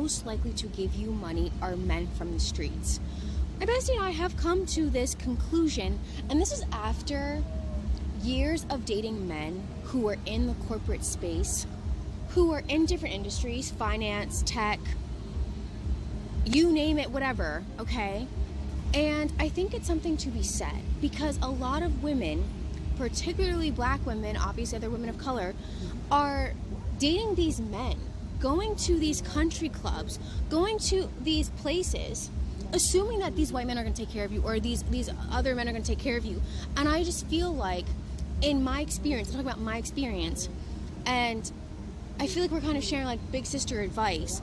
most likely to give you money are men from the streets. My bestie and I have come to this conclusion, and this is after years of dating men who are in the corporate space, who are in different industries, finance, tech, you name it, whatever, okay? And I think it's something to be said, because a lot of women, particularly black women, obviously other women of color, are dating these men, going to these country clubs, going to these places, assuming that these white men are going to take care of you, or these other men are going to take care of you. And I just feel like, in my experience, I'm talking about my experience, and I feel like we're kind of sharing like big sister advice.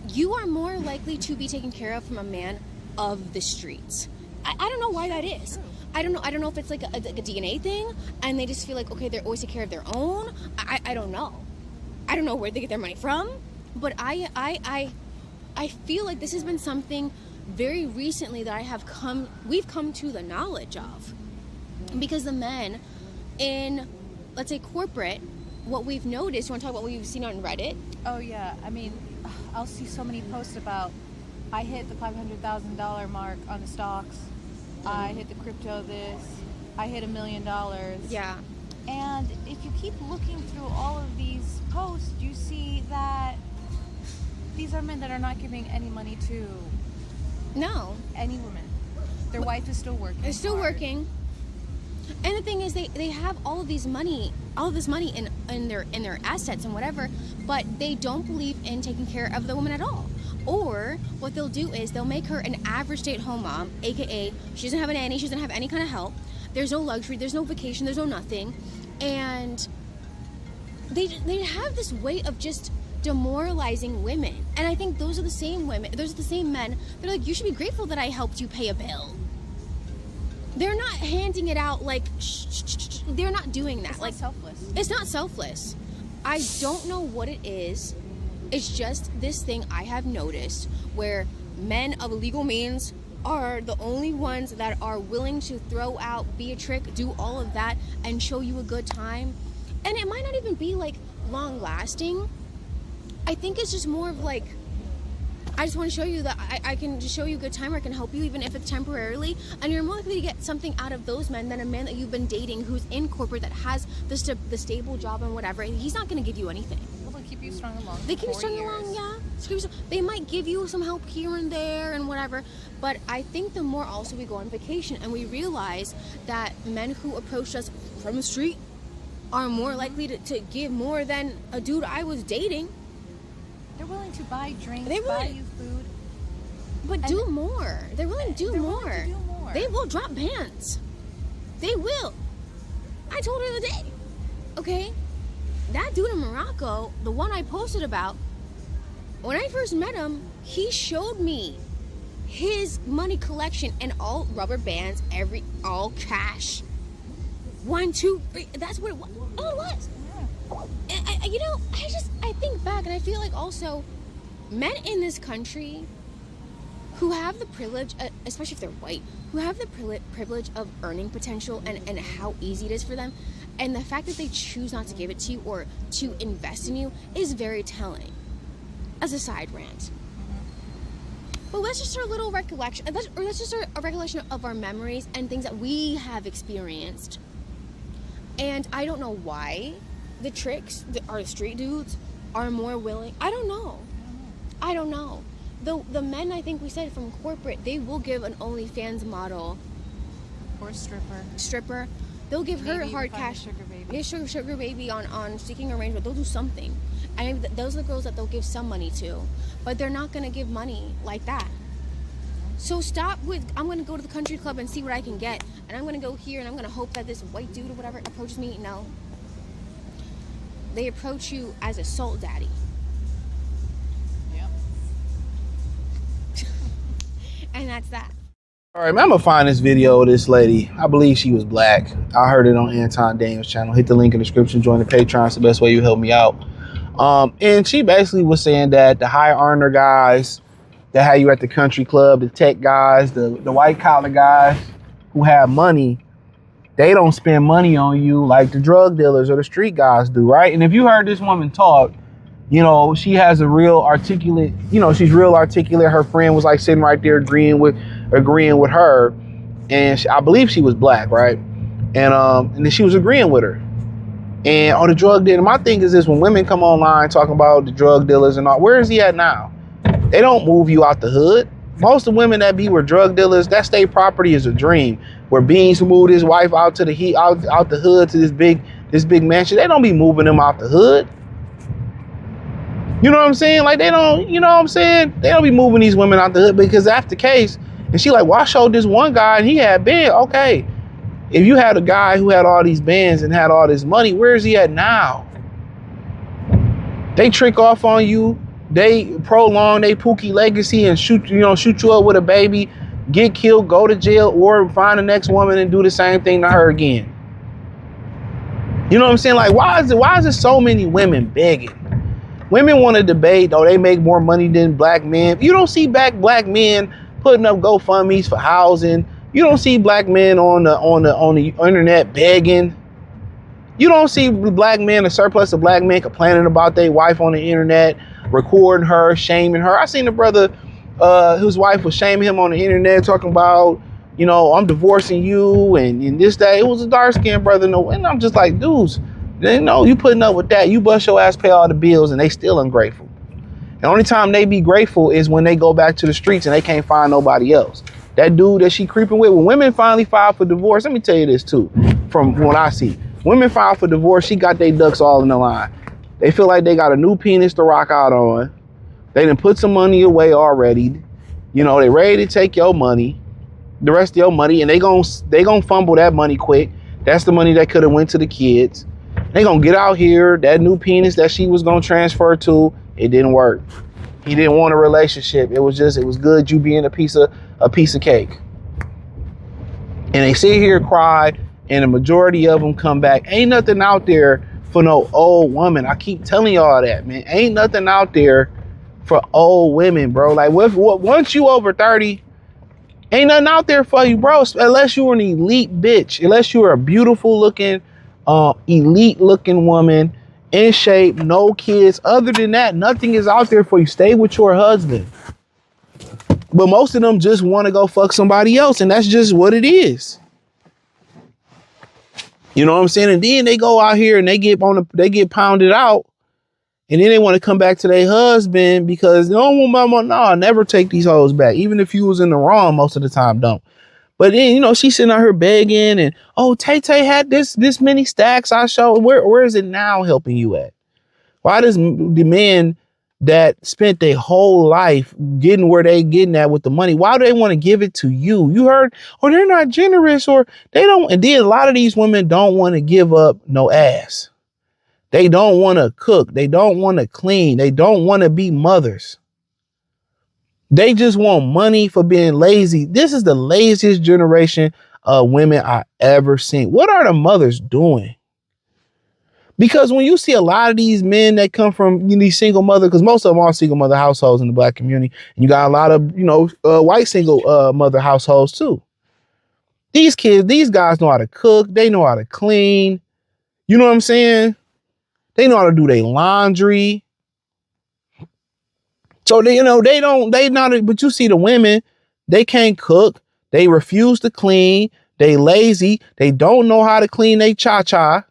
You are more likely to be taken care of from a man of the streets. I don't know why that is. I don't know if it's like a DNA thing, and they just feel like, okay, they're always take care of their own. I don't know. I don't know where they get their money from, but I feel like this has been something very recently that we've come to the knowledge of, because the men in, let's say, corporate, what we've noticed, you want to talk about what we've seen on Reddit? Oh yeah, I mean, I'll see so many posts about, I hit the $500,000 mark on the stocks, I hit the crypto this, I hit $1 million. Yeah. And if you keep looking through all of these posts, you see that these are men that are not giving any money to any woman. Their wife is still working. They're still working. And the thing is, they have all of this money in their assets and whatever, but they don't believe in taking care of the woman at all. Or what they'll do is they'll make her an average stay-at-home mom, aka she doesn't have a nanny, she doesn't have any kind of help. There's no luxury, there's no vacation, there's no nothing, and they have this way of just demoralizing women. And I think those are the same women, those are the same men. They're like, you should be grateful that I helped you pay a bill. They're not handing it out like, shh. They're not doing that. It's like, not selfless. It's not selfless. I don't know what it is. It's just this thing I have noticed where men of legal means are the only ones that are willing to throw out, be a trick, do all of that, and show you a good time. And it might not even be like long lasting. I think it's just more of like, I just want to show you that I can just show you a good time, or I can help you even if it's temporarily. And you're more likely to get something out of those men than a man that you've been dating who's in corporate, that has the stable job and whatever. He's not going to give you anything. Well, they'll keep you strung along. They keep you strung along, yeah. They might give you some help here and there and whatever. But I think the more also we go on vacation and we realize that men who approach us from the street are more likely to give more than a dude I was dating. They're willing to buy drinks, They buy will- you food. But do more. They're willing to do more. Willing to do more. They will drop pants. They will. I told her the other day. Okay? That dude in Morocco, the one I posted about, when I first met him, he showed me his money collection and all rubber bands, all cash. 1, 2, 3. That's what it was. All it was. I think back and I feel like also men in this country who have the privilege, especially if they're white, who have the privilege of earning potential and how easy it is for them, and the fact that they choose not to give it to you or to invest in you is very telling. As a side rant. But that's just our little recollection, that's just a recollection of our memories and things that we have experienced. And I don't know why the tricks, our street dudes, are more willing. I don't know. The men, I think we said from corporate, they will give an OnlyFans model Or stripper. They'll give her hard cash. Sugar baby. Yeah, sugar baby on seeking arrangement. They'll do something. I mean, those are the girls that they'll give some money to, but they're not gonna give money like that. So stop with, I'm gonna go to the country club and see what I can get, and I'm gonna go here and I'm gonna hope that this white dude or whatever approaches me. No. They approach you as a salt daddy. Yep. And that's that. All right, man, I'm gonna find this video of this lady. I believe she was black. I heard it on Anton Daniels' channel. Hit the link in the description. Join the Patreon. It's the best way you help me out. And she basically was saying that the high earner guys that have you at the country club, the tech guys, the white collar guys who have money, they don't spend money on you like the drug dealers or the street guys do, right? And if you heard this woman talk, You know, she has a real articulate, you know, she's real articulate. Her friend was like sitting right there agreeing with her. And I believe she was black, right? And then she was agreeing with her. And on the drug dealer, my thing is this: when women come online talking about the drug dealers and all, where is he at now? They don't move you out the hood. Most of the women that be with drug dealers, that state property is a dream. Where Beans moved his wife out to the out the hood to this big mansion. They don't be moving them out the hood. You know what I'm saying? Like they don't, you know what I'm saying? They don't be moving these women out the hood, because that's the case. And she like, well, I showed this one guy and he had bands. Okay. If you had a guy who had all these bands and had all this money, where is he at now? They trick off on you. They prolong their Pookie legacy and shoot you up with a baby, get killed, go to jail, or find the next woman and do the same thing to her again. You know what I'm saying? Like, why is there so many women begging? Women want to debate, they make more money than black men. You don't see black men putting up GoFundMe's for housing. You don't see black men on the internet begging. You don't see black men, a surplus of black men, complaining about their wife on the internet, recording her, shaming her. I seen a brother whose wife was shaming him on the internet, talking about, I'm divorcing you and this, that. It was a dark-skinned brother. And I'm just like, dudes, you putting up with that. You bust your ass, pay all the bills, and they still ungrateful. The only time they be grateful is when they go back to the streets and they can't find nobody else. That dude that she creeping with, when women finally file for divorce, let me tell you this too, from what I see. Women file for divorce, she got their ducks all in the line. They feel like they got a new penis to rock out on. They done put some money away already. They ready to take your money, the rest of your money, and they gon' fumble that money quick. That's the money that could have went to the kids. They gonna get out here, that new penis that she was gonna transfer to, it didn't work. He didn't want a relationship. It was good you being a piece of cake. And they sit here, cry, and the majority of them come back. Ain't nothing out there for no old woman. I keep telling y'all that, man. Ain't nothing out there for old women, bro. Like, once you over 30, ain't nothing out there for you, bro. Unless you're an elite bitch. Unless you're a beautiful looking, elite looking woman, in shape, no kids. Other than that, nothing is out there for you. Stay with your husband. But most of them just want to go fuck somebody else, and that's just what it is. You know what I'm saying? And then they go out here and they get pounded out, and then they want to come back to their husband because no, never take these hoes back. Even if you was in the wrong, most of the time don't. But then, she's sitting out here begging and, Tay had this many stacks I showed. Where is it now helping you at? Why does the men that spent their whole life getting where they getting at with the money, why do they want to give it to you? You heard, or they're not generous, or they don't. And then a lot of these women don't want to give up no ass. They don't want to cook. They don't want to clean. They don't want to be mothers. They just want money for being lazy. This is the laziest generation of women I ever seen. What are the mothers doing? Because when you see a lot of these men that come from these single mother, because most of them are single mother households in the black community, and you got a lot of white single mother households too. These guys know how to cook. They know how to clean. You know what I'm saying? They know how to do their laundry. So but you see the women, they can't cook. They refuse to clean. They lazy. They don't know how to clean their cha-cha.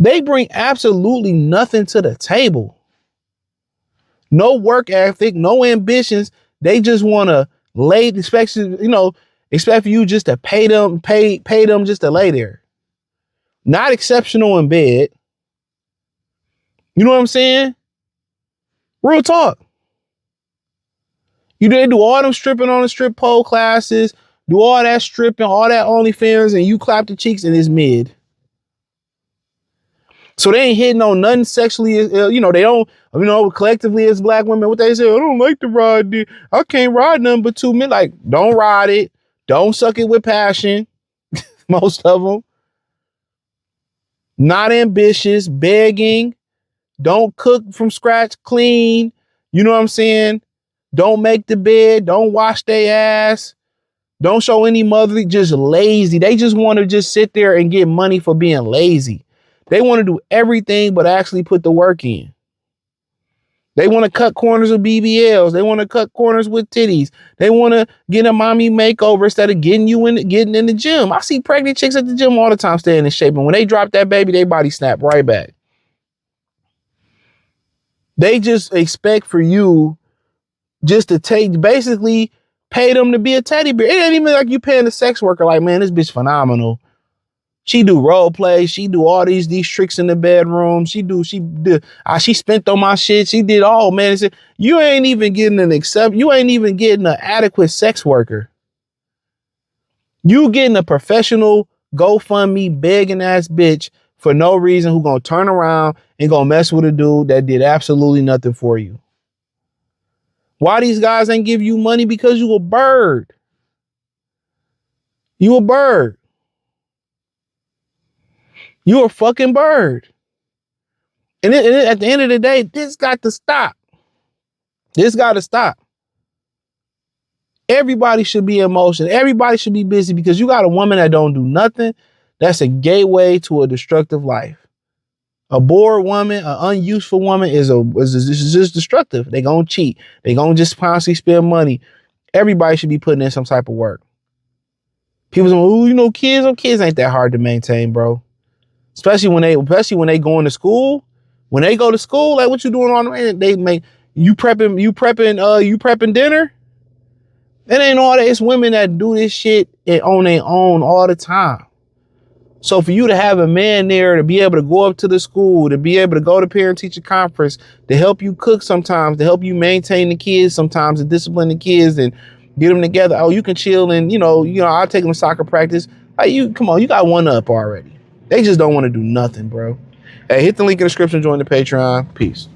They bring absolutely nothing to the table. No work ethic, no ambitions. They just want to expect for you just to pay them just to lay there. Not exceptional in bed. You know what I'm saying? Real talk. They do all them stripping on the strip pole classes, do all that stripping, all that OnlyFans, and you clap the cheeks and it's mid. So they ain't hitting on nothing sexually. They don't, collectively as black women, what they say, I don't like to ride. I can't ride nothing but 2 men. Like, don't ride it. Don't suck it with passion. Most of them. Not ambitious, begging. Don't cook from scratch, clean. You know what I'm saying? Don't make the bed. Don't wash their ass. Don't show any motherly, just lazy. They just want to just sit there and get money for being lazy. They want to do everything but actually put the work in. They want to cut corners with BBLs. They want to cut corners with titties. They want to get a mommy makeover instead of getting in the gym. I see pregnant chicks at the gym all the time staying in shape. And when they drop that baby, their body snap right back. They just expect for you just to basically pay them to be a teddy bear. It ain't even like you paying a sex worker like, man, this bitch phenomenal. She do role play. She do all these tricks in the bedroom. She spent on my shit. She did all, man. You ain't even getting you ain't even getting an adequate sex worker. You getting a professional GoFundMe begging ass bitch for no reason who gonna turn around and gonna mess with a dude that did absolutely nothing for you. Why these guys ain't give you money? Because you a bird. You a bird. You a fucking bird. And at the end of the day, this got to stop. This got to stop. Everybody should be in motion. Everybody should be busy because you got a woman that don't do nothing. That's a gateway to a destructive life. A bored woman, an unuseful woman is just destructive. They gonna cheat. They gonna just constantly spend money. Everybody should be putting in some type of work. People say, oh, kids ain't that hard to maintain, bro. Especially when they going to school. When they go to school, like what you doing on you prepping dinner? It ain't all that. It's women that do this shit on their own all the time. So for you to have a man there to be able to go up to the school, to be able to go to parent-teacher conference, to help you cook sometimes, to help you maintain the kids sometimes, to discipline the kids and get them together. Oh, you can chill and, I'll take them to soccer practice. Like come on, you got one up already. They just don't want to do nothing, bro. Hey, hit the link in the description, join the Patreon. Peace.